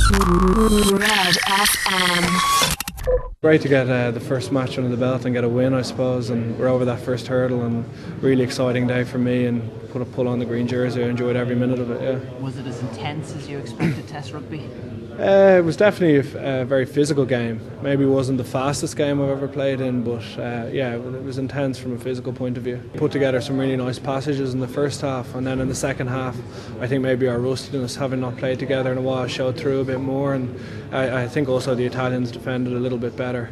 Red FM. Great to get the first match under the belt and get a win, I suppose, and we're over that first hurdle, and really exciting day for me, and put a pull on the green jersey. I enjoyed every minute of it. Yeah. Was it as intense as you expected Test rugby? It was definitely a very physical game. Maybe it wasn't the fastest game I've ever played in, but yeah, it was intense from a physical point of view. Put together some really nice passages in the first half, and then in the second half I think maybe our rustiness, having not played together in a while, showed through a bit more, and I think also the Italians defended a little bit better.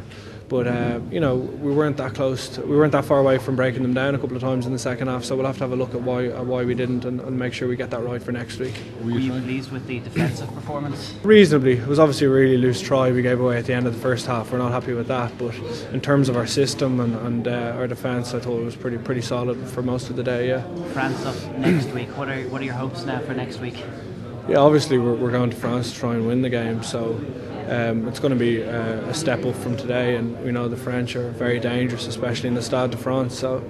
But you know, we weren't that close. We weren't that far away from breaking them down a couple of times in the second half. So we'll have to have a look at why we didn't, and make sure we get that right for next week. Were you pleased with the defensive performance? Reasonably. It was obviously a really loose try we gave away at the end of the first half. We're not happy with that. But in terms of our system and our defence, I thought it was pretty solid for most of the day. Yeah. France up next week. What are your hopes now for next week? Yeah, obviously we're going to France to try and win the game. So. It's going to be a step up from today, and we know the French are very dangerous, especially in the Stade de France. So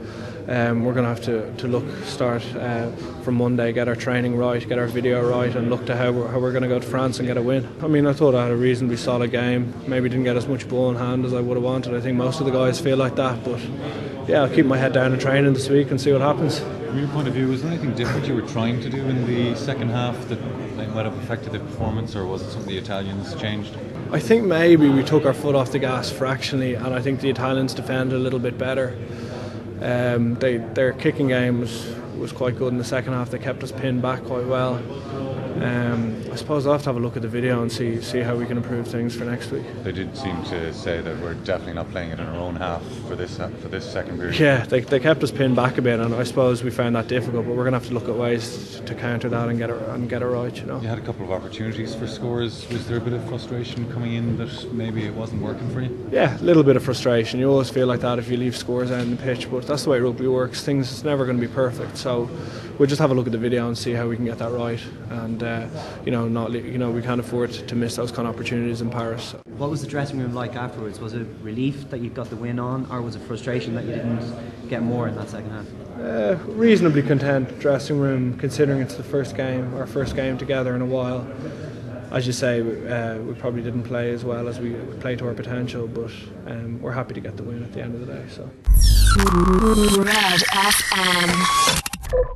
we're going to have to start from Monday, get our training right, get our video right, and look to how we're going to go to France and get a win. I mean, I thought I had a reasonably solid game. Maybe didn't get as much ball in hand as I would have wanted. I think most of the guys feel like that, but yeah, I'll keep my head down in training this week and see what happens. From your point of view, was there anything different you were trying to do in the second half that might have affected the performance, or was it something the Italians changed? I think maybe we took our foot off the gas fractionally, and I think the Italians defended a little bit better. Their kicking game was quite good in the second half. They kept us pinned back quite well. I suppose I'll have to have a look at the video and see how we can improve things for next week. They did seem to say that we're definitely not playing it in our own half for this second period. Yeah, they kept us pinned back a bit, and I suppose we found that difficult. But we're going to have to look at ways to counter that and get it right. You know. You had a couple of opportunities for scores. Was there a bit of frustration coming in that maybe it wasn't working for you? Yeah, a little bit of frustration. You always feel like that if you leave scores out on the pitch, but that's the way rugby works. It's never going to be perfect. So we'll just have a look at the video and see how we can get that right. And we can't afford to miss those kind of opportunities in Paris. So. What was the dressing room like afterwards? Was it relief that you got the win on, or was it frustration that you didn't get more in that second half? Reasonably content dressing room, considering it's our first game together in a while. As you say, we probably didn't play as well as we played to our potential, but we're happy to get the win at the end of the day. So. Red FM.